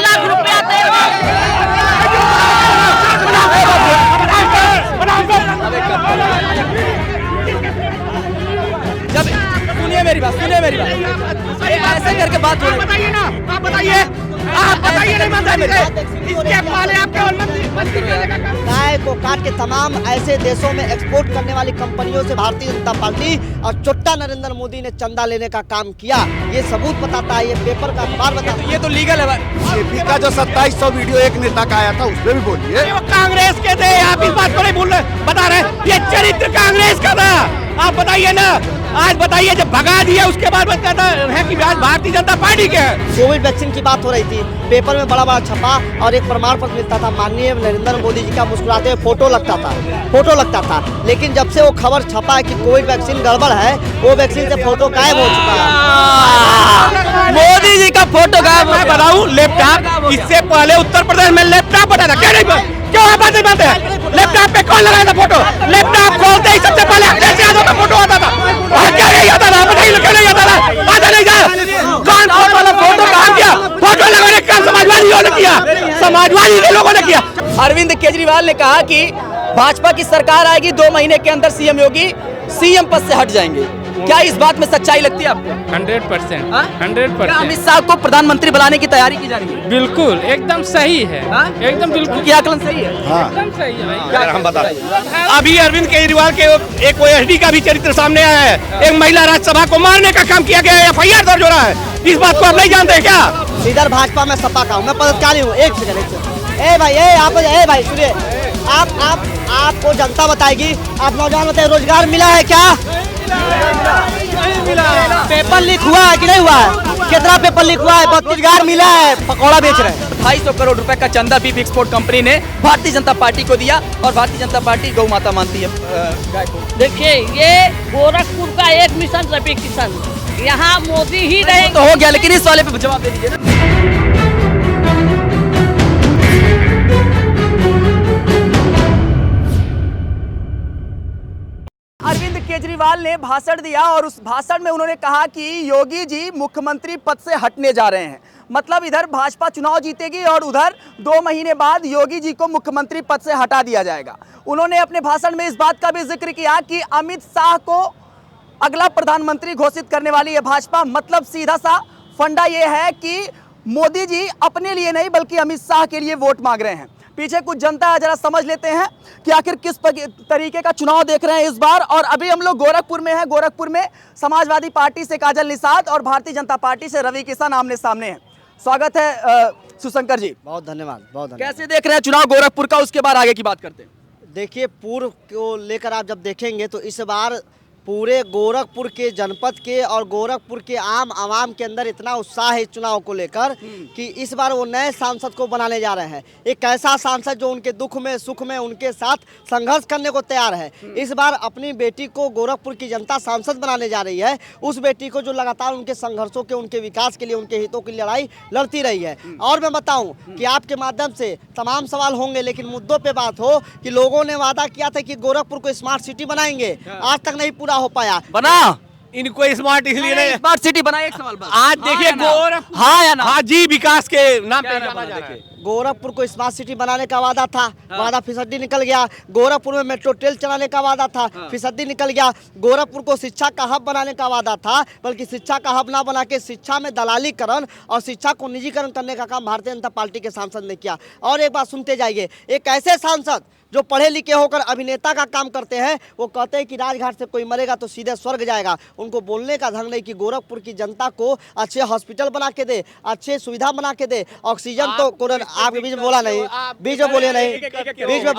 लाख रुपया जब सुनिए मेरी बात, ऐसे करके बात हो रही है। बताइए ना, आप बताइए नहीं मानते इसके पहले आप केवल मंत्री करने का काम। गाय को काट के तमाम ऐसे देशों में एक्सपोर्ट करने वाली कंपनियों से भारतीय जनता पार्टी और चोट्टा नरेंद्र मोदी ने चंदा लेने का काम किया। ये सबूत बताता है, ये पेपर का अखबार बताता है। ये तो लीगल है। जेपी का जो 2700 वीडियो एक नेता का आया था उसमें भी बोलिए। वो कांग्रेस के थे, आप इस बात को नहीं भूल रहे, बता रहे ये चरित्र कांग्रेस का था। आप बताइए ना, आज बताइए जब भगा दिया उसके बाद बताता है कि आज भारतीय जनता पार्टी के है। कोविड वैक्सीन की बात हो रही थी, पेपर में बड़ा छपा और एक प्रमाण पत्र मिलता था, माननीय नरेंद्र मोदी जी का मुस्कुराते हुए फोटो लगता था। लेकिन जब से वो खबर छपा है कि कोविड वैक्सीन गड़बड़ है, वो वैक्सीन से फोटो गायब हो चुका है। मोदी जी का फोटो गायब। मैं बताऊं, लैपटॉप इससे पहले उत्तर प्रदेश में लैपटॉप बता था, क्यों आप बात नहीं मानते? लैपटॉप पे कौन लगाया था फोटो? लैपटॉप खोलते ही सबसे पहले अखिलेश यादव का फोटो आता था। और क्या नहीं आता था? बताइए क्यों नहीं आता था? आता नहीं था। कौन वाला फोटो कहाँ किया? फोटो लगाने का समाजवादियों ने किया, समाजवादी के लोगों ने किया। अरविंद केजरीवाल ने कहा कि भाजपा की सरकार आएगी, 2 महीने के अंदर सीएम योगी सीएम पद से हट जाएंगे। क्या इस बात में सच्चाई लगती है आपको? 100%। क्या अमित शाह को प्रधानमंत्री बनाने की तैयारी की जा रही है? बिल्कुल एकदम सही है। एकदम बिल्कुल उनकी आकलन सही है। एकदम सही है। अगर हम बता अभी अरविंद केजरीवाल के एक ओएसडी का भी चरित्र सामने आया है। एक महिला राज्यसभा को मारने का काम किया गया है, FIR दर्ज हो रहा है। इस बात को आप नहीं जानते क्या? इधर भाजपा में सपा का हूँ, मैं पदाधिकारी हूँ। एक सेकंड। ए भाई सुनिए, आपको जनता बताएगी। आप नौजवान बताइए, रोजगार मिला है क्या? पेपर लीक हुआ है कि नहीं हुआ है? कितना पेपर लीक हुआ है? रोजगार मिला है, पकौड़ा बेच रहे हैं। 250 करोड़ रुपए का चंदा बीफ एक्सपोर्ट कंपनी ने भारतीय जनता पार्टी को दिया और भारतीय जनता पार्टी गौ माता मानती है गाय को। देखिए, ये गोरखपुर का एक मिशन रवि किशन, यहाँ मोदी ही रहेंगे। तो हो गया, लेकिन इस वाले पे जवाब दे दीजिए ना। अरविंद केजरीवाल ने भाषण दिया और उस भाषण में उन्होंने कहा कि योगी जी मुख्यमंत्री पद से हटने जा रहे हैं। मतलब इधर भाजपा चुनाव जीतेगी और उधर 2 महीने बाद योगी जी को मुख्यमंत्री पद से हटा दिया जाएगा। उन्होंने अपने भाषण में इस बात का भी जिक्र किया कि अमित शाह को अगला प्रधानमंत्री घोषित करने वाली है भाजपा। मतलब सीधा सा फंडा ये है कि मोदी जी अपने लिए नहीं बल्कि अमित शाह के लिए वोट मांग रहे हैं। पीछे कुछ जनता है, जरा समझ लेते हैं कि आखिर किस तरीके का चुनाव देख रहे हैं इस बार। और अभी हम लोग गोरखपुर में हैं। गोरखपुर में समाजवादी पार्टी से काजल निषाद और भारतीय जनता पार्टी से रवि किशन आमने सामने हैं। स्वागत है सुशंकर जी। बहुत धन्यवाद। कैसे देख रहे हैं चुनाव गोरखपुर का, उसके बाद आगे की बात करते हैं। देखिए, पूर्व को लेकर आप जब देखेंगे तो इस बार पूरे गोरखपुर के जनपद के और गोरखपुर के आम आवाम के अंदर इतना उत्साह है इस चुनाव को लेकर कि इस बार वो नए सांसद को बनाने जा रहे हैं। एक ऐसा सांसद जो उनके दुख में सुख में उनके साथ संघर्ष करने को तैयार है। इस बार अपनी बेटी को गोरखपुर की जनता सांसद बनाने जा रही है। उस बेटी को जो लगातार उनके संघर्षों के, उनके विकास के लिए, उनके हितों की लड़ाई लड़ती रही है। और मैं बताऊं कि आपके माध्यम से तमाम सवाल होंगे, लेकिन मुद्दों पे बात हो कि लोगों ने वादा किया था कि गोरखपुर को स्मार्ट सिटी बनाएंगे, आज तक नहीं पूरा हो पाया। बना इनको स्मार्ट इसलिए नहीं, स्मार्ट सिटी बनाए। एक सवाल बस। आज देखिए गोरखपुर, हाँ या ना? हाँ जी, विकास के नाम पे जाना जा रहा है। गोरखपुर को स्मार्ट सिटी बनाने का वादा था, वादा फिसड्डी निकल गया। गोरखपुर में मेट्रो ट्रेन चलाने का वादा था, फिसड्डी निकल गया। गोरखपुर को शिक्षा का हब बनाने का वादा था, बल्कि शिक्षा का हब ना बना के शिक्षा में दलालीकरण और शिक्षा को निजीकरण करने का काम भारतीय जनता पार्टी के सांसद ने किया। और एक बात सुनते जाइए, एक ऐसे सांसद जो पढ़े लिखे होकर अभिनेता का काम करते हैं, वो कहते हैं कि राजघाट से कोई मरेगा तो सीधे स्वर्ग जाएगा। उनको बोलने का ढंग नहीं कि गोरखपुर की जनता को अच्छे हॉस्पिटल बना के दे, अच्छे सुविधा बना के दे। ऑक्सीजन तो आपके बीच में बोला नहीं, बीच में बोलिए नहीं, बीच में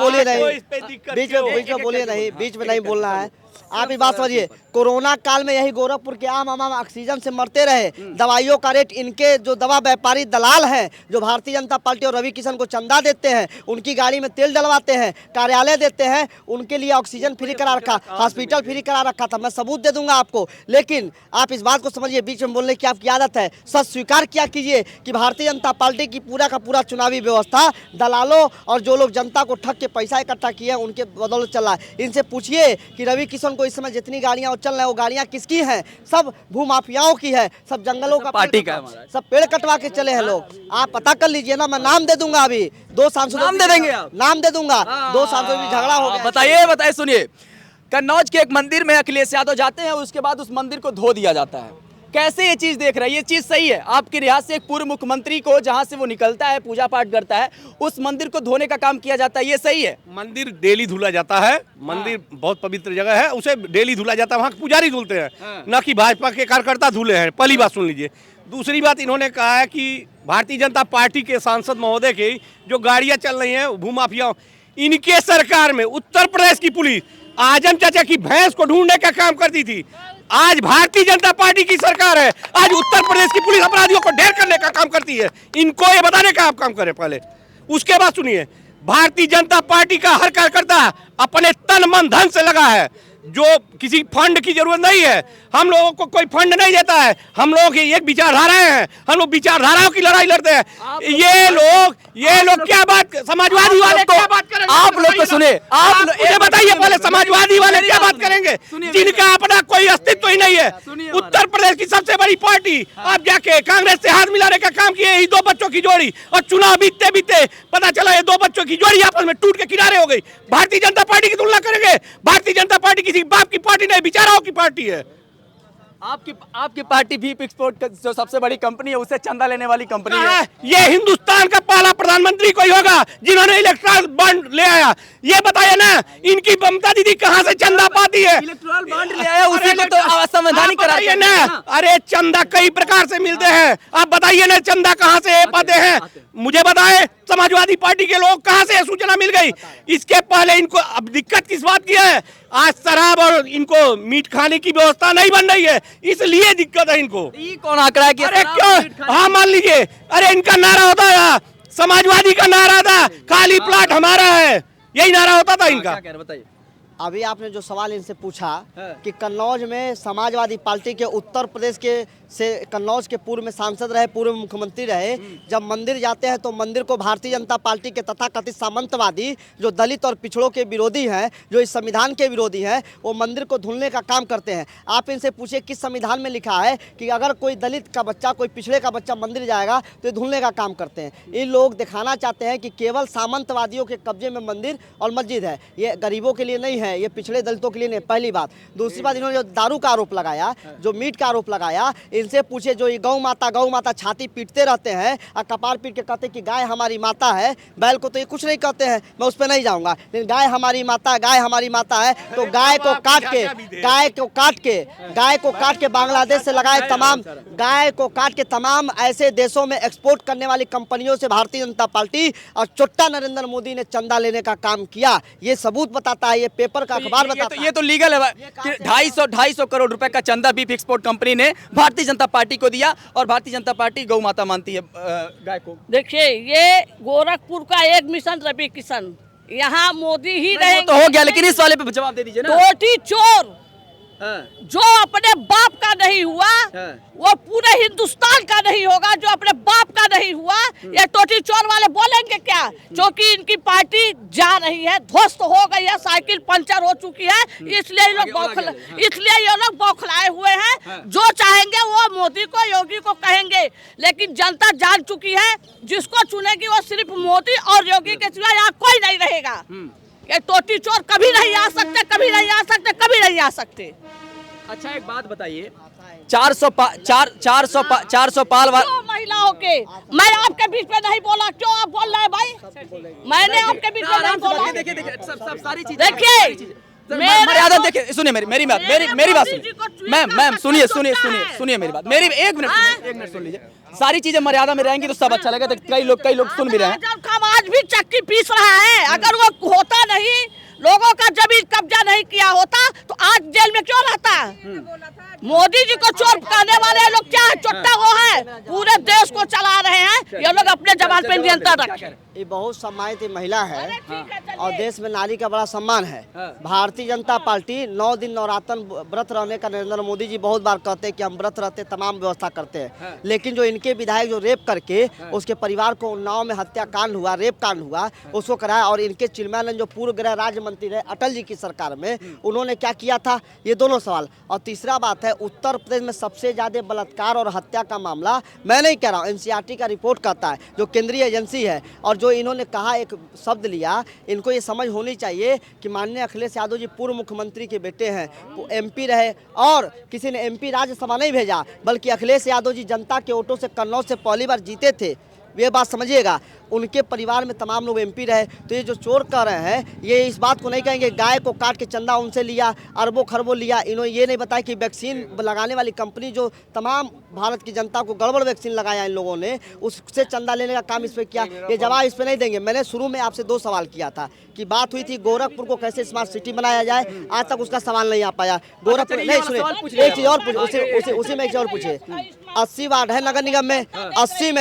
बोलिए नहीं, बीच में नहीं बोलना है। आप ही बात समझिए, कोरोना काल में यही गोरखपुर के आम आम ऑक्सीजन से मरते रहे। दवाइयों का रेट, इनके जो दवा व्यापारी दलाल हैं, जो भारतीय जनता पार्टी और रवि किशन को चंदा देते हैं, उनकी गाड़ी में तेल डलवाते हैं, कार्यालय देते हैं, उनके लिए ऑक्सीजन फ्री करा रखा, हॉस्पिटल फ्री करा रखा था। मैं सबूत दे दूंगा आपको, लेकिन आप इस बात को समझिए, बीच में बोलने की आपकी आदत है। सच स्वीकार किया कीजिए कि भारतीय जनता पार्टी की पूरा का पूरा चुनावी व्यवस्था दलालों और जो लोग जनता को ठग के पैसा इकट्ठा किए हैं उनके बदौलत चल रहा है। इनसे पूछिए कि रवि किशन को इस समय जितनी गाड़ियां वो चल रहे हैं वो गाड़ियाँ किसकी हैं? सब भूमाफियाओं की है, सब जंगलों का पार्टी का है हमारा। सब पेड़ कटवा के चले हैं लोग। आप पता कर लीजिए ना, मैं नाम दे दूंगा अभी। 2 सांसदों नाम दे देंगे आप? नाम दे दूंगा। 2 सांसदों में झगड़ा हो गया। बताइए सुनिए, कन्नौज के एक मंदिर में अखिलेश यादव जाते हैं, उसके बाद उस मंदिर को धो दिया जाता है। कैसे ये चीज देख रहे हैं? ये चीज सही है आपके लिहाज से? एक पूर्व मुख्यमंत्री को जहां से वो निकलता है, पूजा पाठ करता है, उस मंदिर को धोने का काम किया जाता है, ये सही है? मंदिर डेली धुला जाता है, मंदिर बहुत पवित्र जगह है, उसे डेली धुला जाता है, वहाँ के पुजारी धुलते हैं, न कि भाजपा के कार्यकर्ता धुले हैं। पहली बात सुन लीजिए। दूसरी बात, इन्होंने कहा है कि भारतीय जनता पार्टी के सांसद महोदय की जो गाड़ियाँ चल रही हैं भूमाफिया, इनके सरकार में उत्तर प्रदेश की पुलिस आजम चाचा की भैंस को ढूंढने का काम करती थी। आज भारतीय जनता पार्टी की सरकार है, आज उत्तर प्रदेश की पुलिस अपराधियों को ढेर करने का काम करती है। इनको ये बताने का आप काम करें पहले। उसके बाद सुनिए, भारतीय जनता पार्टी का हर कार्यकर्ता अपने तन मन धन से लगा है, जो किसी फंड की जरूरत नहीं है। हम लोगों को कोई फंड नहीं देता है, हम लोग एक विचारधाराएं हैं, हम लोग विचारधाराओं की लड़ाई लड़ते हैं। ये लोग क्या बात, समाजवादी वाले क्या बात करेंगे? आप लोग तो सुने, आप मुझे बताइए पहले, समाजवादी वाले क्या बात करेंगे जिनका अपना कोई अस्तित्व ही नहीं है? उत्तर प्रदेश की सबसे बड़ी पार्टी, आप जाके कांग्रेस से हाथ मिलाने का काम किए, ये 2 बच्चों की जोड़ी, और चुनाव बीतते बीतते पता चला ये 2 बच्चों की जोड़ी आपस में टूट के किनारे हो गई। भारतीय जनता पार्टी की तुलना करेंगे? भारतीय जनता पार्टी किसी बाप की पार्टी नहीं, विचारों की पार्टी है। आपकी पार्टी भी एक्सपोर्ट जो सबसे बड़ी कंपनी है, उससे चंदा लेने वाली कंपनी है। ये हिंदुस्तान का पहला प्रधानमंत्री कोई होगा जिन्होंने इलेक्ट्रल बॉन्ड ले आया। ये बताइए ना, इनकी ममता दीदी कहाँ से चंदा पाती है? इलेक्टोरल बॉन्ड ले आया, उसी को तो असंवैधानिक करार बताइए ना। अरे चंदा कई प्रकार से मिलते हैं, आप बताइए ना चंदा कहाँ से पाते हैं? मुझे बताए, समाजवादी पार्टी के लोग कहाँ से सूचना मिल गई? इसके पहले इनको अब दिक्कत किस बात की है? आज शराब और इनको मीट खाने की व्यवस्था नहीं बन रही है, इसलिए दिक्कत है इनको। कौन आंकड़ा है कि अरे क्यों? हाँ मान लीजिए, अरे इनका नारा होता था, समाजवादी का नारा था, खाली प्लाट हमारा है, यही नारा होता था इनका। बताइए। अभी आपने जो सवाल इनसे पूछा कि कन्नौज में समाजवादी पार्टी के उत्तर प्रदेश के से कन्नौज के पूर्व में सांसद रहे, पूर्व मुख्यमंत्री रहे, जब मंदिर जाते हैं तो मंदिर को भारतीय जनता पार्टी के तथाकथित सामंतवादी जो दलित और पिछड़ों के विरोधी हैं, जो इस संविधान के विरोधी हैं, वो मंदिर को धुलने का काम करते हैं। आप इनसे पूछिए किस संविधान में लिखा है कि अगर कोई दलित का बच्चा, कोई पिछड़े का बच्चा मंदिर जाएगा तो ये धुलने का काम करते हैं। ये लोग दिखाना चाहते हैं कि केवल सामंतवादियों के कब्जे में मंदिर और मस्जिद है, ये गरीबों के लिए नहीं है, ये पिछड़े दलितों के लिए नहीं। पहली बात। दूसरी बात, इन्होंने जो दारू का आरोप लगाया, जो मीट का आरोप लगाया, इनसे पूछे जो ये गौ माता छाती पीटते रहते हैं और कपार पीट के कहते हैं कि गाय हमारी माता है। बैल को तो ये कुछ नहीं कहते हैं, मैं उस पर नहीं जाऊंगा, लेकिन गाय हमारी माता है, तो गाय को काट के बांग्लादेश से लगाए तमाम, गाय को काट के तमाम ऐसे देशों में एक्सपोर्ट करने वाली कंपनियों से भारतीय जनता पार्टी और चुट्टा नरेंद्र मोदी ने चंदा लेने का काम किया। ये सबूत बताता है, ये पेपर का अखबार बताता है। ये तो लीगल है। 250 करोड़ रुपए का चंदा बीफ एक्सपोर्ट कंपनी ने भारतीय जनता पार्टी को दिया, और भारतीय जनता पार्टी गौ माता मानती है गाय को। देखिए, ये गोरखपुर का एक मिशन रवि किशन, यहाँ मोदी ही रहेंगे। तो हो गया, लेकिन इस वाले पे जवाब दे दीजिए ना। टोटी चोर जो अपने बाप का नहीं हुआ वो पूरे हिंदुस्तान का नहीं होगा, जो अपने बाप का नहीं हुआ। ये टोटी चोर वाले बोलेंगे क्या? क्योंकि इनकी पार्टी जा रही है, ध्वस्त हो गई है, साइकिल पंचर हो चुकी है, इसलिए ये लोग बौखलाए हुए हैं। जो चाहेंगे वो मोदी को, योगी को कहेंगे, लेकिन जनता जान चुकी है, जिसको चुनेगी वो सिर्फ मोदी और योगी के सिवा यहाँ कोई नहीं रहेगा। ये टोटी चोर कभी नहीं आ सकते, कभी नहीं आ सकते, कभी नहीं आ सकते। अच्छा एक बात बताइए, 400 पाल महिलाओं के, मैं आपके बीच में नहीं बोला, क्यों आप बोल रहे हैं भाई? मैंने आपके बीच में नहीं बोला। देखिए सारी चीजें, देखिए मर्यादा देखिए, सुनिए मेरी बात सुनिए मैम, सुनिए मेरी बात, मेरी एक मिनट सुन लीजिए। सारी चीजें मर्यादा में रहेंगी तो सब अच्छा लगेगा। तो कई लोग सुन भी रहे हैं। आज भी चक्की पीस रहा है, अगर वो होता नहीं, लोगों का जमीन कब्जा नहीं किया होता तो आज जेल में क्यों रहता? मोदी जी को चोर कहने वाले लोग क्या है? चुट्टा वो है, पूरे देश को चला रहे हैं। ये लोग अपने जबान पे नियंत्रण रखें। ये बहुत सम्मानित महिला है चलिए। और देश में नारी का बड़ा सम्मान है। भारतीय जनता पार्टी 9 दिन नवरात्र व्रत रहने का नरेंद्र मोदी जी बहुत बार कहते हैं कि हम व्रत रहते तमाम व्यवस्था करते हैं, लेकिन जो इनके विधायक जो रेप करके उसके परिवार को उन्नाव में हत्याकांड हुआ, रेप कांड हुआ, उसको कराया। और इनके चिन्मयानंद जो पूर्व गृह राज्य मंत्री रहे अटल जी की सरकार में, उन्होंने क्या किया था, ये दोनों सवाल। और तीसरा बात है, उत्तर प्रदेश में सबसे ज्यादा बलात्कार और हत्या का मामला, मैं नहीं कह रहा हूँ, एनसीईआरटी का रिपोर्ट कहता है, जो केंद्रीय एजेंसी है। और जो इन्होंने कहा, एक शब्द लिया, इनको ये समझ होनी चाहिए कि माननीय अखिलेश यादव जी पूर्व मुख्यमंत्री के बेटे हैं, वो एमपी रहे और किसी ने एमपी राज्यसभा नहीं भेजा, बल्कि अखिलेश यादव जी जनता के वोटों से कन्नौज से पहली बार जीते थे। ये बात समझिएगा। उनके परिवार में तमाम लोग एमपी रहे। तो ये जो चोर कह रहे हैं, ये इस बात को नहीं कहेंगे गाय को काट के चंदा उनसे लिया, अरबों खरबों लिया। इन्होंने ये नहीं बताया कि वैक्सीन लगाने वाली कंपनी जो तमाम भारत की जनता को गड़बड़ वैक्सीन लगाया इन लोगों ने, उससे चंदा लेने का काम इस पर किया। ये जवाब इस पर नहीं देंगे। मैंने शुरू में आपसे 2 सवाल किया था कि बात हुई थी गोरखपुर को कैसे स्मार्ट सिटी बनाया जाए, आज तक उसका सवाल नहीं आ पाया। गोरखपुर नहीं, सुनिए एक चीज़ और पूछे, उसी में एक चीज़ और पूछे। 80 वार्ड है नगर निगम में, 80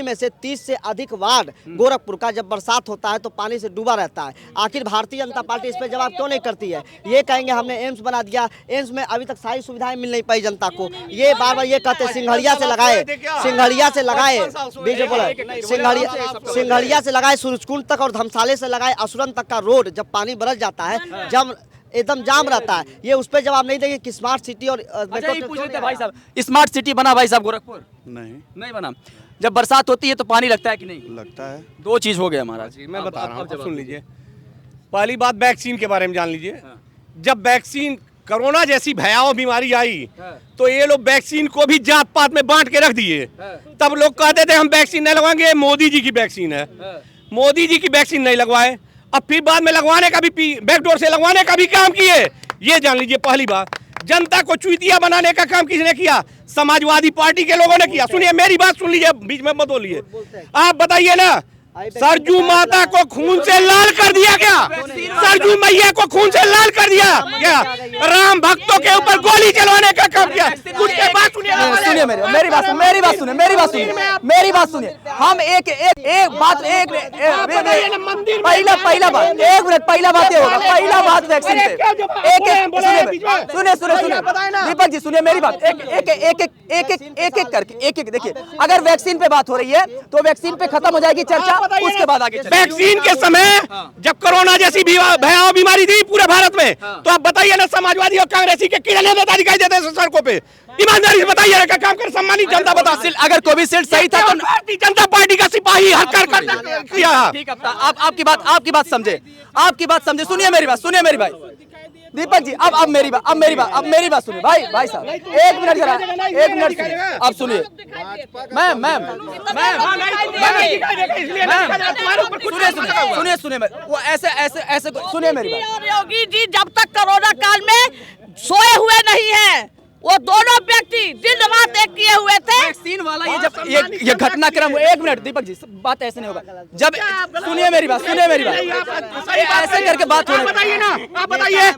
में से 30 से अधिक वार्ड गोरखपुर का जब बरसात होता है तो पानी से डूबा रहता है। आखिर भारतीय जनता पार्टी इस पर जवाब क्यों नहीं करती है? ये कहेंगे हमने एम्स बना दिया, एम्स में अभी तक सारी सुविधाएं मिल नहीं पाई जनता को। ये बार बार ये कहते सिंघड़िया से लगाए, सिंघड़िया से लगाए सूरजकुंड तक और धमसाले से लगाए असुरन तक का रोड, जब पानी बरस जाता है, जब एकदम जाम रहता है, ये उस पर जवाब नहीं देंगे कि स्मार्ट सिटी और पूछ लेते भाई साहब, स्मार्ट सिटी बना भाई साहब गोरखपुर? नहीं बना। जब बरसात होती है तो पानी लगता है कि नहीं? लगता है। 2 चीज हो गया हमारा जी, मैं बता रहा हूँ, सुन लीजिए। पहली बात वैक्सीन के बारे में जान लीजिए। जब वैक्सीन कोरोना जैसी भयावह बीमारी आई तो ये लोग वैक्सीन को भी जात पात में बांट के रख दिए। तब लोग कहते थे हम वैक्सीन नहीं लगवाएंगे, मोदी जी की वैक्सीन है। मोदी जी की वैक्सीन नहीं लगवाए, अब फिर बाद में लगवाने का भी बैकडोर से लगवाने का भी काम किए। ये जान लीजिए। पहली बात, जनता को चूतिया बनाने का काम किसने किया? समाजवादी पार्टी के लोगों ने किया। सुनिए मेरी बात, सुन लीजिए, बीच में मत बोलिए। आप बताइए ना, सरजू माता को खून से लाल कर दिया क्या? सरजू मैया को खून से लाल कर दिया क्या? राम भक्तों के ऊपर गोली चलवाने का काम किया। उसके बाद सुनिए मेरी बात सुनिए। हम एक बात पहला बात ये होगा, पहला बात वैक्सीन पे सुनिए दीपक जी, सुनिए मेरी बात। एक करके देखिए, अगर वैक्सीन पे बात हो रही है तो वैक्सीन पे खत्म हो जाएगी चर्चा, उसके बाद आगे वैक्सीन के समय जब कोरोना जैसी भयावह बीमारी थी पूरे भारत में, तो आप बताइए ना, समाजवादी और कांग्रेसी के कितने नेता दिखाई देते हैं सड़कों पे? ईमानदारी से बताइए ना, काम कर सम्मानित जनता बता। अगर कोविशील्ड सही था तो भारतीय जनता पार्टी का सिपाही हरकर किया। ठीक है, आपकी बात समझे। सुनिए मेरी भाई दीपक जी, अब मेरी बात सुनिए भाई साहब, एक मिनट जरा, अब सुनिए। सुनिए वो ऐसे सुनिए मेरी बात। और योगी जी जब तक कोरोना काल में सोए हुए नहीं है, वो दोनों व्यक्ति दिन रात एक किए हुए थे। वैक्सीन वाला ये जब ये घटनाक्रम हुआ, एक मिनट दीपक जी, बात ऐसे नहीं होगा। जब सुनिए मेरी बात, ऐसे करके बात हो रही है। आप बताइए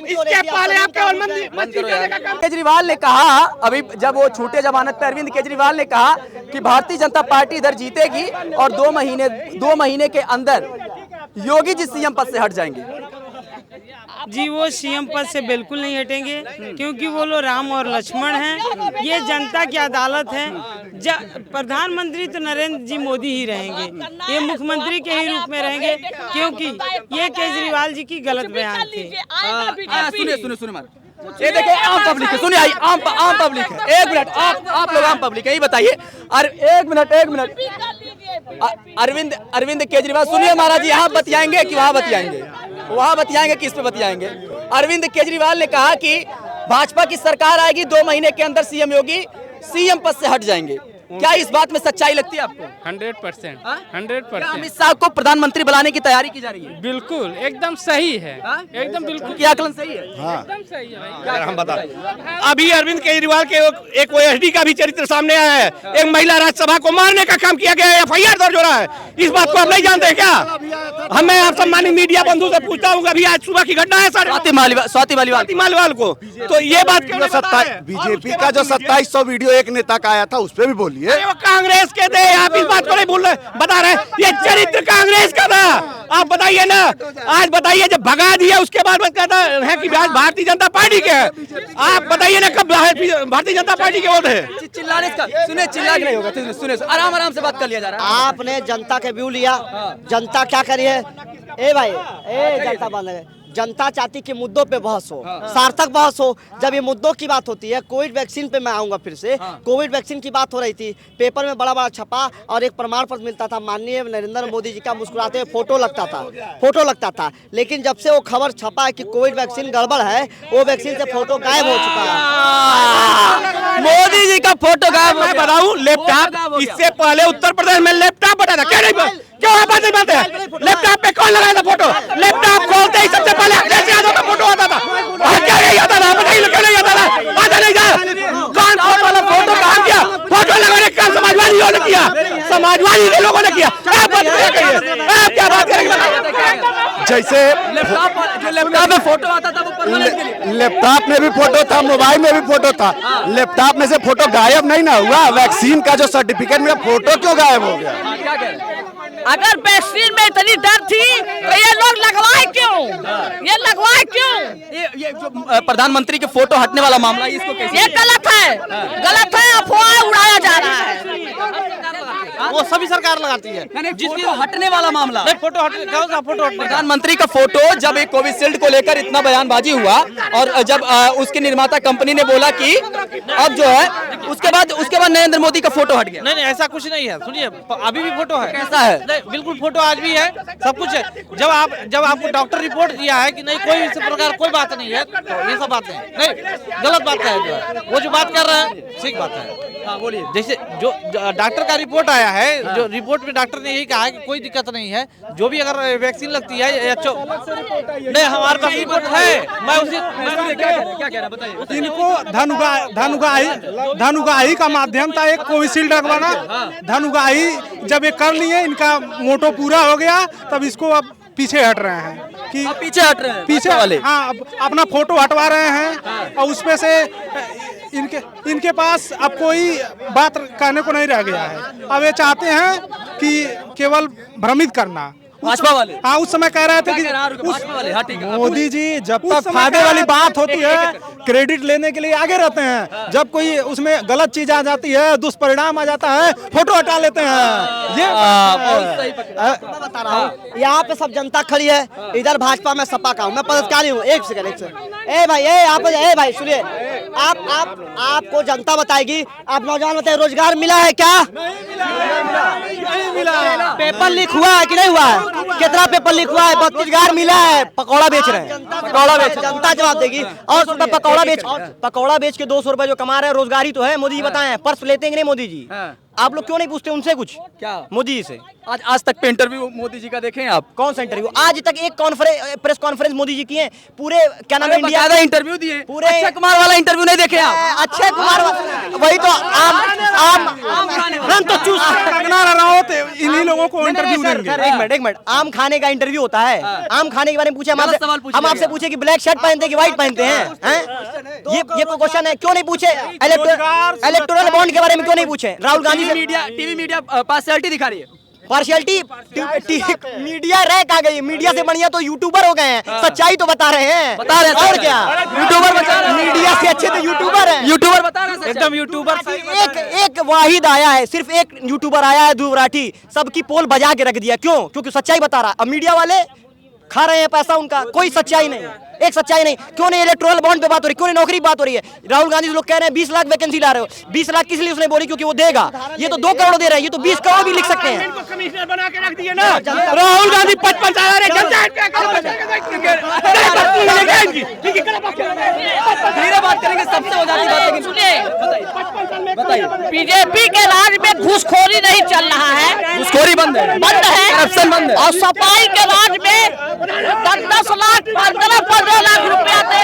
इसके पहले आप केवल मंदिर। केजरीवाल ने कहा, अभी जब वो छूटे जमानत पर अरविंद केजरीवाल ने कहा कि भारतीय जनता पार्टी इधर जीतेगी और 2 महीने के अंदर योगी जी सीएम पद से हट जाएंगे। जी, वो सीएम पद से बिल्कुल नहीं हटेंगे, क्योंकि वो लोग राम और लक्ष्मण हैं। ये जनता की अदालत है। प्रधानमंत्री तो नरेंद्र जी मोदी ही रहेंगे, ये मुख्यमंत्री के ही रूप में रहेंगे, क्योंकि ये केजरीवाल जी की गलत बयान थे। सुनिए ये देखिए, आम पब्लिक है, सुनिए आम पब्लिक है। एक मिनट, आप लोग आम पब्लिक है, ये बताइए। एक मिनट अरविंद केजरीवाल, सुनिए महाराज, यहाँ बतियाएंगे कि वहाँ बतियाएंगे? वहाँ बतियाएंगे कि इस पे बतियाएंगे? अरविंद केजरीवाल ने कहा कि भाजपा की सरकार आएगी, 2 महीने के अंदर सीएम योगी सीएम पद से हट जाएंगे। क्या इस बात में सच्चाई लगती है आपको? 100%। अमित शाह को प्रधानमंत्री बनाने की तैयारी की जा रही है? बिल्कुल, एकदम सही है। एकदम बिल्कुल, क्या आकलन सही है? एकदम सही है भाई। हम बता, अभी अरविंद केजरीवाल के एक ओएसडी का भी चरित्र सामने आया है। एक महिला राज्यसभा को मारने का काम किया गया है, FIR दर्ज हो रहा है। इस बात को आप नहीं जानते क्या? हमें आप सम्मानित मीडिया बंधु से पूछता हूँ, अभी आज सुबह की घटना है सर, स्वाति मालीवाल को, तो ये बात क्यों नहीं बता रहे? बीजेपी का जो 2700 वीडियो एक नेता का आया था, उस पर भी बोलिए। लीजिए। वो कांग्रेस के थे, आप इस बात को नहीं भूल रहे, बता रहे ये चरित्र कांग्रेस का था। आप बताइए ना, आज बताइए जब भगा दिया उसके बाद बस कहता है कि भारतीय जनता पार्टी के हैं। आप बताइए ना कब भारतीय जनता पार्टी के वो थे। चिल्लाने का सुने, चिल्ला के नहीं होगा, सुने आराम आराम से बात कर लिया जा रहा है। आपने जनता के व्यू लिया, जनता क्या करी है? ए भाई, ए जनता बंद है। जनता चाहती कि मुद्दों पे बहस हो, सार्थक बहस हो। जब ये मुद्दों की बात होती है, कोविड वैक्सीन पे मैं आऊंगा फिर से। कोविड वैक्सीन की बात हो रही थी, पेपर में बड़ा बड़ा छपा और एक प्रमाण पत्र मिलता था, माननीय नरेंद्र मोदी जी का मुस्कुराते हुए फोटो लगता था। लेकिन जब से वो खबर छपा है कि कोविड वैक्सीन गड़बड़ है, वो वैक्सीन से फोटो गायब हो चुका है। मोदी जी का फोटो गायब। मैं बताऊं, लैपटॉप इससे पहले उत्तर प्रदेश में लैपटॉप बटा था, क्यों बात नहीं बनते? लैपटॉप पे कौन लगाया था फोटो? लैपटॉप खोलते ही सबसे पहले अखिलेश यादव का फोटो आता था। क्या नहीं आता था? बताइए क्यों नहीं आता था? आता नहीं था। कौन फोटो वाला फोटो कहाँ किया? फोटो लगाने का समाजवादियों ने किया, समाजवादी के लोगों ने किया। आप क्या बात करेंगे? जैसे लैपटॉप में फोटो आता था, वो परमानेंट के लिए। लैपटॉप में भी फोटो था, मोबाइल में भी फोटो था। लैपटॉप में से फोटो गायब नहीं ना हुआ। वैक्सीन का जो सर्टिफिकेट मिला, फोटो क्यों गायब हो गया? क्या कह रहे हैं? अगर वैक्सीन में इतनी डर थी तो ये लोग लगवाए क्यों? ये लगवाए क्यों? ये जो प्रधानमंत्री के फोटो हटने वाला मामला है, इसको कैसे? ये गलत है, अफवाह उड़ाया जा रहा है। वो सभी सरकार लगाती है। जिसको हटने वाला मामला, फोटो फोटो प्रधानमंत्री का फोटो, जब एक कोविशील्ड को लेकर इतना बयानबाजी हुआ और जब उसके निर्माता कंपनी ने बोला कि अब जो है, उसके बाद नरेंद्र मोदी का फोटो हट गया। नहीं, ऐसा कुछ नहीं है। सुनिए, अभी भी फोटो है। कैसा है? नहीं, बिल्कुल फोटो आज भी है, सब कुछ है। जब आपको डॉक्टर रिपोर्ट दिया है कि नहीं कोई इस प्रकार कोई बात नहीं है, तो ये सब बातें नहीं, गलत बात है। जो है वो जो बात कर रहे हैं ठीक बात है। बोलिए। जैसे जो डॉक्टर का रिपोर्ट आया है, जो रिपोर्ट में डॉक्टर ने यही कहा है कि कोई दिक्कत नहीं है, जो भी अगर वैक्सीन लगती है नहीं, हमारे पास रिपोर्ट है। मैं उसे क्या कह रहा है बताइए। इनको धनुगाही का माध्यम था एक कोविशील्ड लगवाना। धनुगाही जब ये कर लिए, इनका मोटो पूरा हो गया, तब इसको अब पीछे हट रहे हैं कि पीछे हट रहे हैं पीछे वाले। हाँ, अब अपना फोटो हटवा रहे हैं और उसमें से इनके पास अब कोई बात कहने को नहीं रह गया है। अब ये चाहते हैं कि केवल भ्रमित करना। भाजपा वाले, हाँ, उस समय कह रहे थे कि भाजपा वाले, हाँ, ठीक है। मोदी जी जब तक फायदे वाली बात होती है, क्रेडिट लेने के लिए आगे रहते हैं। जब कोई उसमें गलत चीज आ जाती है, दुष्परिणाम आ जाता है, फोटो हटा लेते हैं। ये मैं बता रहा हूँ, यहाँ पे सब जनता खड़ी है। इधर भाजपा में सपा का हूँ, मैं पदाधिकारी हूँ। एक सेकंड। ए भाई सुनिए, आपको जनता बताएगी। आप नौजवान बताइए, रोजगार मिला है क्या? नहीं मिला। पेपर लीक हुआ है कि नहीं हुआ है? कितना पेपर लीक हुआ है? रोजगार मिला है। पकौड़ा बेच रहे हैं, जनता जवाब देगी। और पकौड़ा बेच के 200 रुपए जो कमा रहे हैं, रोजगार ही तो है। मोदी जी बताएं, पर्स लेते हैं कि नहीं मोदी जी? आप लोग क्यों नहीं पूछते उनसे कुछ? क्या मोदी जी से? आज तक पे इंटरव्यू मोदी जी का देखें आप? कौन सा इंटरव्यू? आज तक एक प्रेस कॉन्फ्रेंस मोदी जी किए? पूरे क्या नाम है, इंडिया का इंटरव्यू दिए पूरे। अक्षय कुमार वाला इंटरव्यू नहीं देखे आप? अक्षय कुमार वही तो आम तो चूस कंगना रनौत इन्हीं लोगों को इंटरव्यू देंगे। एक मिनट, आम खाने का इंटरव्यू होता है। आम खाने के बारे में पूछे हम आपसे पूछे कि ब्लैक शर्ट पहनते कि व्हाइट पहनते हैं? ये कोई क्वेश्चन है? क्यों नहीं पूछे? इलेक्टोरल बॉन्ड के बारे में क्यों नहीं पूछे? राहुल गांधी से टीवी मीडिया पार्शियलिटी दिखा रही है। पार्शियलिटी मीडिया रह कहाँ गई? मीडिया से बढ़िया तो यूट्यूबर हो गए हैं। सच्चाई तो बता रहे हैं। और क्या यूट्यूबर? मीडिया से अच्छे तो यूट्यूबर हैं। यूट्यूबर बता रहे हैं, एकदम यूट्यूबर। एक वाहिद आया है, सिर्फ एक यूट्यूबर आया है, ध्रुव राठी, सबकी पोल बजा के रख दिया। क्यों? क्योंकि सच्चाई बता रहा। अब मीडिया वाले खा रहे हैं पैसा, उनका कोई सच्चाई नहीं, एक सच्चाई नहीं। क्यों नहीं इलेक्टोरल बॉन्ड पे बात हो रही? क्यों नहीं नौकरी बात हो रही है? राहुल गांधी लोग कह रहे हैं 20 लाख वैकेंसी ला रहे हो। 20 लाख किस लिए उसने बोली? क्योंकि वो देगा। ये तो 2 करोड़ दे रहे हैं, ये तो 20 करोड़ भी लिख सकते हैं। कमिश्नर बना के रख दिए ना राहुल गांधी। 55 साल धीरे बात करेंगे, सबसे हो जाती बात। लेकिन सुनिए, बीजेपी के राज में घूसखोरी नहीं चल रहा है। घूसखोरी बंद है, करप्शन बंद है। और सफाई के राज में 10 लाख 15 लाख रुपया दे